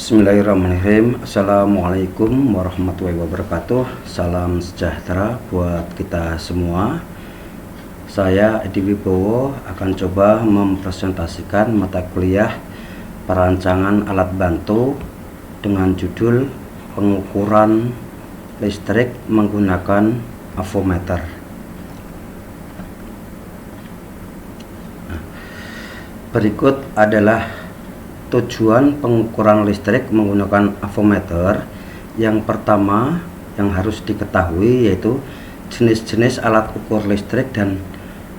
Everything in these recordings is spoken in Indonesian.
Bismillahirrahmanirrahim. Assalamualaikum warahmatullahi wabarakatuh. Salam sejahtera buat kita semua. Saya Edi Wibowo akan coba mempresentasikan mata kuliah perancangan alat bantu dengan judul pengukuran listrik menggunakan avometer. Berikut adalah tujuan pengukuran listrik menggunakan avometer. Yang pertama yang harus diketahui yaitu jenis-jenis alat ukur listrik dan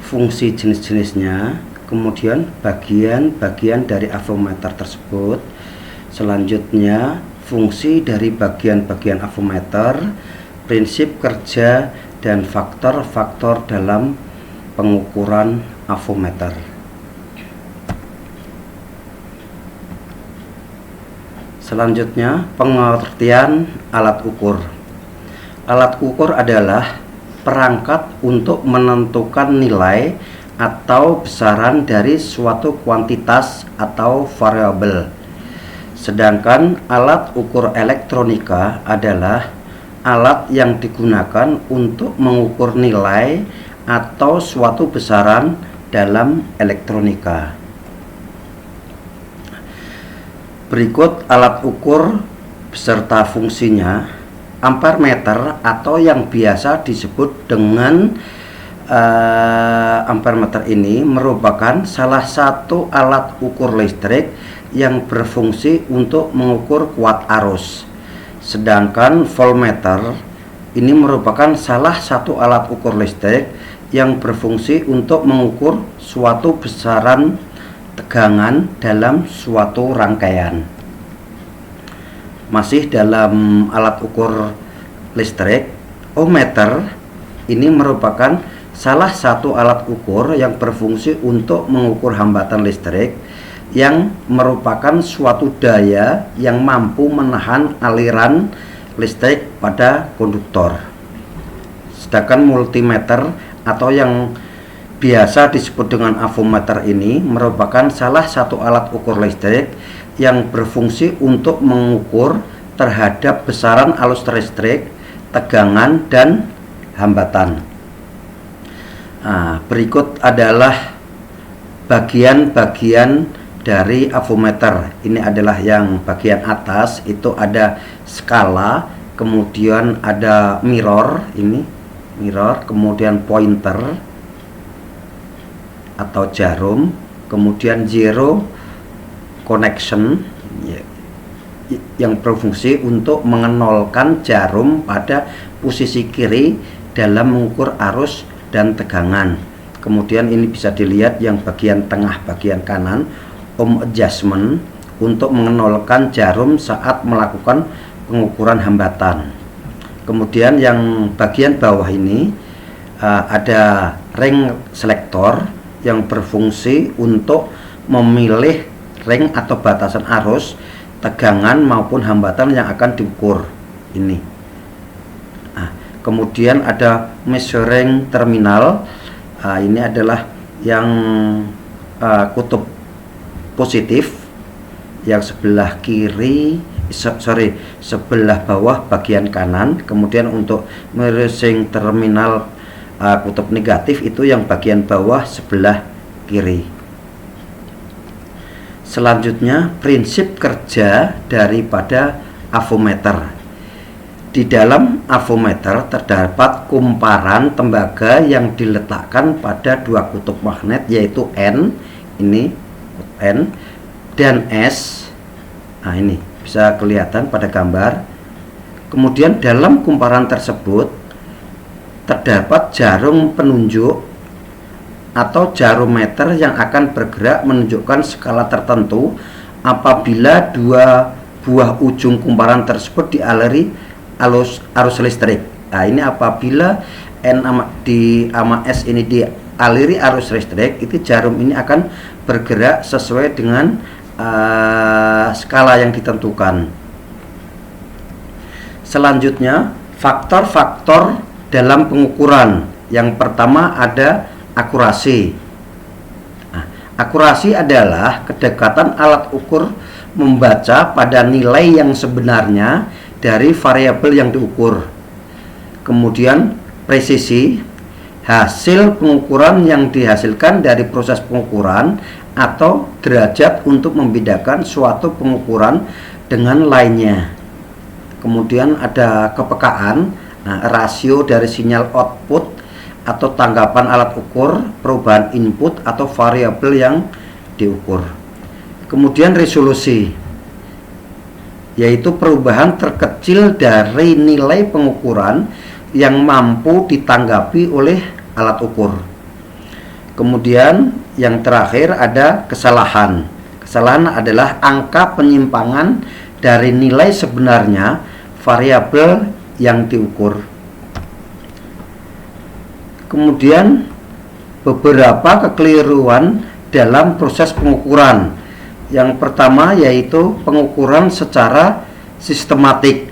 fungsi jenis-jenisnya, kemudian bagian-bagian dari avometer tersebut, selanjutnya fungsi dari bagian-bagian avometer, prinsip kerja dan faktor-faktor dalam pengukuran avometer. Selanjutnya, pengertian alat ukur. Alat ukur adalah perangkat untuk menentukan nilai atau besaran dari suatu kuantitas atau variabel. Sedangkan alat ukur elektronika adalah alat yang digunakan untuk mengukur nilai atau suatu besaran dalam elektronika. Berikut alat ukur beserta fungsinya. Ampermeter atau yang biasa disebut dengan ampermeter ini merupakan salah satu alat ukur listrik yang berfungsi untuk mengukur kuat arus. Sedangkan voltmeter ini merupakan salah satu alat ukur listrik yang berfungsi untuk mengukur suatu besaran tegangan dalam suatu rangkaian. Masih dalam alat ukur listrik, ohmmeter ini merupakan salah satu alat ukur yang berfungsi untuk mengukur hambatan listrik yang merupakan suatu daya yang mampu menahan aliran listrik pada konduktor. Sedangkan multimeter atau yang biasa disebut dengan avometer ini merupakan salah satu alat ukur listrik yang berfungsi untuk mengukur terhadap besaran arus listrik, tegangan, dan hambatan. Berikut adalah bagian-bagian dari avometer. Ini adalah yang bagian atas, itu ada skala, kemudian ada mirror, ini mirror, kemudian pointer atau jarum, kemudian zero connection yang berfungsi untuk mengenolkan jarum pada posisi kiri dalam mengukur arus dan tegangan. Kemudian ini bisa dilihat yang bagian tengah bagian kanan, ohm adjustment, untuk mengenolkan jarum saat melakukan pengukuran hambatan. Kemudian yang bagian bawah ini ada ring selektor yang berfungsi untuk memilih ring atau batasan arus, tegangan maupun hambatan yang akan diukur ini. Kemudian ada measuring terminal. Ini adalah yang kutub positif, yang sebelah kiri, sebelah bawah bagian kanan. Kemudian untuk measuring terminal kutub negatif itu yang bagian bawah sebelah kiri. Selanjutnya, prinsip kerja daripada avometer. Di dalam avometer terdapat kumparan tembaga yang diletakkan pada dua kutub magnet, yaitu N, ini N, dan S. Ini bisa kelihatan pada gambar. Kemudian dalam kumparan tersebut terdapat jarum penunjuk atau jarum meter yang akan bergerak menunjukkan skala tertentu apabila dua buah ujung kumparan tersebut dialiri arus listrik. Ini apabila N sama S ini dialiri arus listrik, itu jarum ini akan bergerak sesuai dengan skala yang ditentukan. Selanjutnya, faktor-faktor dalam pengukuran. Yang pertama ada akurasi. Akurasi adalah kedekatan alat ukur membaca pada nilai yang sebenarnya dari variabel yang diukur. Kemudian presisi, hasil pengukuran yang dihasilkan dari proses pengukuran atau derajat untuk membedakan suatu pengukuran dengan lainnya. Kemudian ada kepekaan, rasio dari sinyal output atau tanggapan alat ukur, perubahan input atau variabel yang diukur. Kemudian resolusi, yaitu perubahan terkecil dari nilai pengukuran yang mampu ditanggapi oleh alat ukur. Kemudian yang terakhir ada kesalahan. Kesalahan adalah angka penyimpangan dari nilai sebenarnya variabel yang diukur. Kemudian beberapa kekeliruan dalam proses pengukuran. Yang pertama yaitu pengukuran secara sistematik.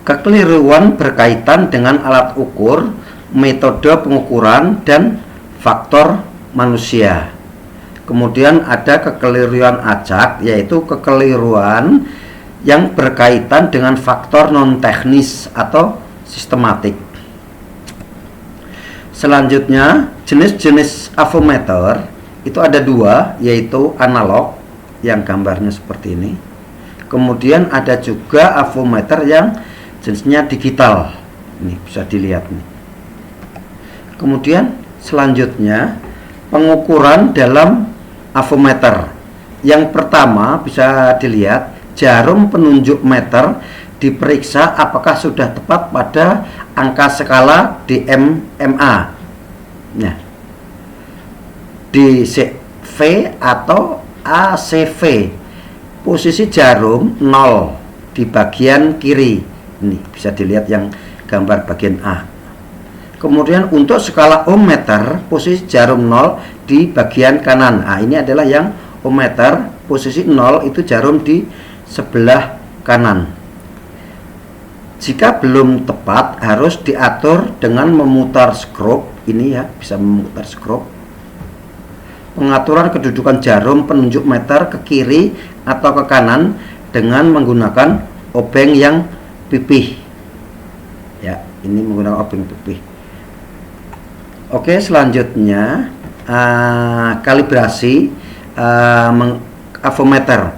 Kekeliruan berkaitan dengan alat ukur, metode pengukuran, dan faktor manusia. Kemudian ada kekeliruan acak, yaitu kekeliruan yang berkaitan dengan faktor non-teknis atau sistematik. Selanjutnya, jenis-jenis avometer itu ada dua, yaitu analog yang gambarnya seperti ini. Kemudian ada juga avometer yang jenisnya digital. Ini bisa dilihat nih. Kemudian selanjutnya pengukuran dalam avometer. Yang pertama bisa dilihat jarum penunjuk meter diperiksa apakah sudah tepat pada angka skala di MMA. Nah, di CV atau ACV. Posisi jarum 0 di bagian kiri. Ini bisa dilihat yang gambar bagian A. Kemudian untuk skala ohmmeter, posisi jarum 0 di bagian kanan. Ini adalah yang ohmmeter, posisi 0 itu jarum di sebelah kanan. Jika belum tepat, harus diatur dengan memutar skrob. Ini ya, bisa memutar skrob. Pengaturan kedudukan jarum penunjuk meter ke kiri atau ke kanan dengan menggunakan obeng yang pipih. Ya, ini menggunakan obeng pipih. Oke, selanjutnya kalibrasi avometer.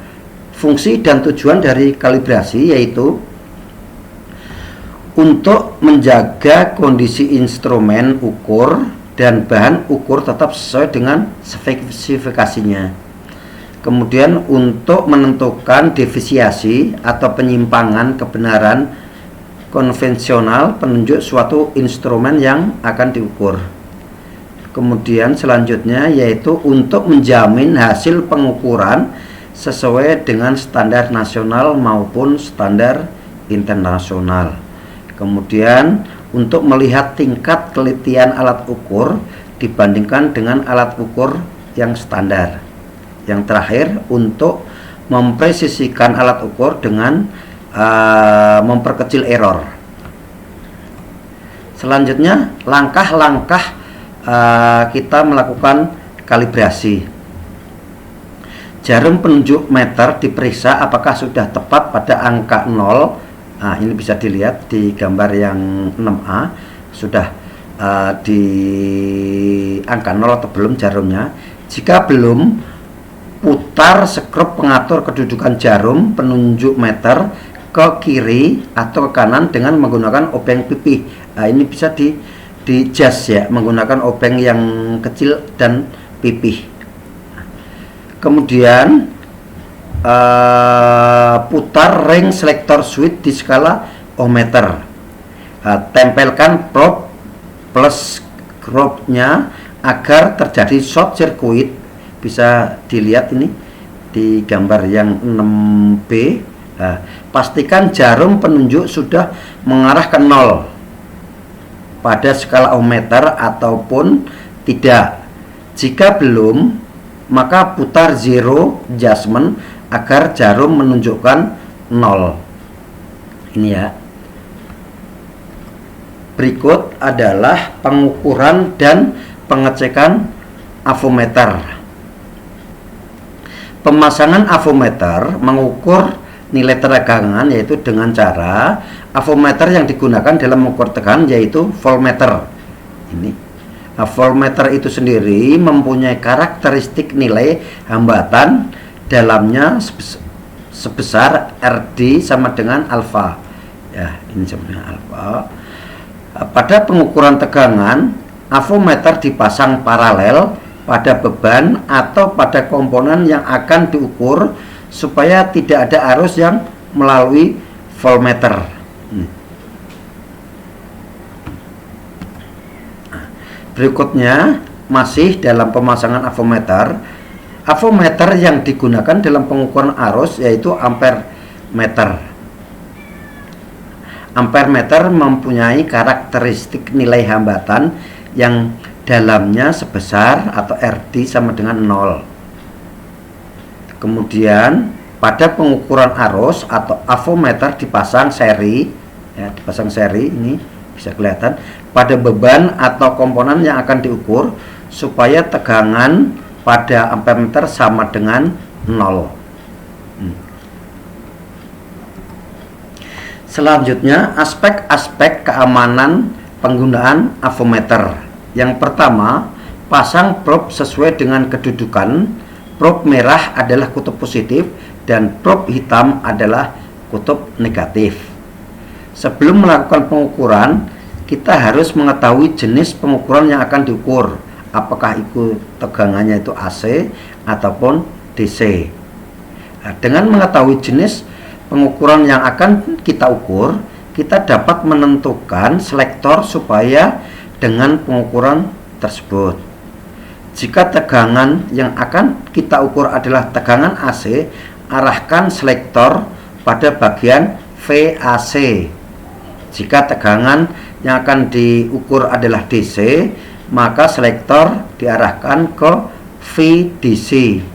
Fungsi dan tujuan dari kalibrasi yaitu untuk menjaga kondisi instrumen ukur dan bahan ukur tetap sesuai dengan spesifikasinya. Kemudian untuk menentukan defisiasi atau penyimpangan kebenaran konvensional penunjuk suatu instrumen yang akan diukur. Kemudian selanjutnya yaitu untuk menjamin hasil pengukuran sesuai dengan standar nasional maupun standar internasional. Kemudian untuk melihat tingkat kelitian alat ukur dibandingkan dengan alat ukur yang standar. Yang terakhir untuk mempresisikan alat ukur dengan memperkecil error. Selanjutnya langkah-langkah kita melakukan kalibrasi. Jarum penunjuk meter diperiksa apakah sudah tepat pada angka 0. Ini bisa dilihat di gambar yang 6A, sudah di angka 0 atau belum jarumnya. Jika belum, putar skrob pengatur kedudukan jarum penunjuk meter ke kiri atau ke kanan dengan menggunakan obeng pipih. Ini bisa di jas ya, menggunakan obeng yang kecil dan pipih. Kemudian putar ring selektor switch di skala ohmmeter. Tempelkan probe plus grobnya agar terjadi short circuit. Bisa dilihat ini di gambar yang 6B. Pastikan jarum penunjuk sudah mengarah ke 0 pada skala ohmmeter ataupun tidak. Jika belum, maka putar zero adjustment agar jarum menunjukkan 0. Ini ya. Berikut adalah pengukuran dan pengecekan avometer. Pemasangan avometer mengukur nilai tegangan yaitu dengan cara avometer yang digunakan dalam mengukur tegangan yaitu voltmeter. Ini voltmeter itu sendiri mempunyai karakteristik nilai hambatan dalamnya sebesar RD sama dengan alfa. Ya, ini sama dengan alfa. Pada pengukuran tegangan, avometer dipasang paralel pada beban atau pada komponen yang akan diukur supaya tidak ada arus yang melalui voltmeter. Berikutnya masih dalam pemasangan avometer. Avometer yang digunakan dalam pengukuran arus yaitu ampermeter. Ampermeter mempunyai karakteristik nilai hambatan yang dalamnya sebesar atau RD sama dengan 0. Kemudian pada pengukuran arus atau avometer dipasang seri, ya, dipasang seri, ini bisa kelihatan pada beban atau komponen yang akan diukur supaya tegangan pada ampermeter sama dengan 0. Selanjutnya aspek-aspek keamanan penggunaan avometer. Yang pertama, pasang probe sesuai dengan kedudukan. Probe merah adalah kutub positif dan probe hitam adalah kutub negatif. Sebelum melakukan pengukuran, kita harus mengetahui jenis pengukuran yang akan diukur. Apakah itu tegangannya itu AC ataupun DC. Nah, dengan mengetahui jenis pengukuran yang akan kita ukur, kita dapat menentukan selektor supaya dengan pengukuran tersebut. Jika tegangan yang akan kita ukur adalah tegangan AC, arahkan selektor pada bagian VAC. Jika tegangan yang akan diukur adalah DC, maka selektor diarahkan ke VDC.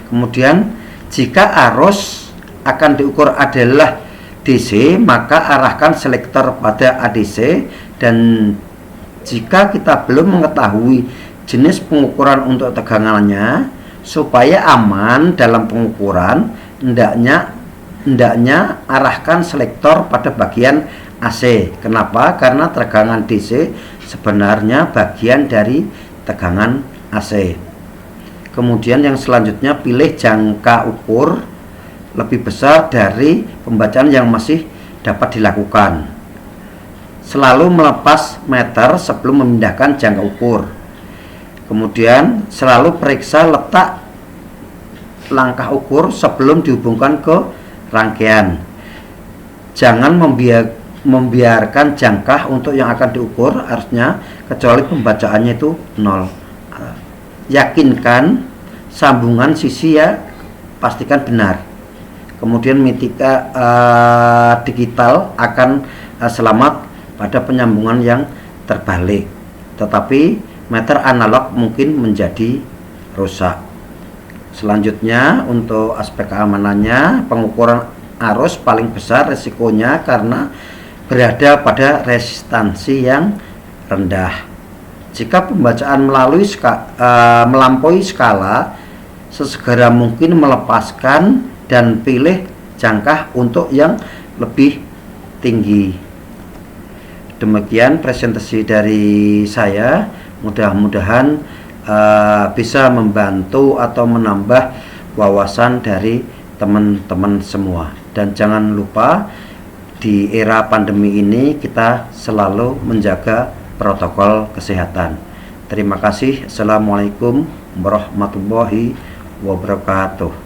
Kemudian jika arus akan diukur adalah DC, maka arahkan selektor pada ADC. Dan jika kita belum mengetahui jenis pengukuran untuk tegangannya, supaya aman dalam pengukuran, hendaknya arahkan selektor pada bagian AC. Kenapa? Karena tegangan DC sebenarnya bagian dari tegangan AC. Kemudian yang selanjutnya, pilih jangka ukur lebih besar dari pembacaan yang masih dapat dilakukan. Selalu melepas meter sebelum memindahkan jangka ukur. Kemudian selalu periksa letak langkah ukur sebelum dihubungkan ke rangkaian. Jangan membiarkan jangka untuk yang akan diukur arusnya kecuali pembacaannya itu 0. Yakinkan sambungan sisi, ya, pastikan benar. Kemudian metika digital akan selamat pada penyambungan yang terbalik, tetapi meter analog mungkin menjadi rusak. Selanjutnya untuk aspek keamanannya, pengukuran arus paling besar resikonya karena berada pada resistansi yang rendah. Jika pembacaan melampaui skala, sesegera mungkin melepaskan dan pilih jangka untuk yang lebih tinggi. Demikian presentasi dari saya. Mudah-mudahan bisa membantu atau menambah wawasan dari teman-teman semua. Dan jangan lupa, di era pandemi ini kita selalu menjaga protokol kesehatan. Terima kasih. Assalamualaikum warahmatullahi wabarakatuh.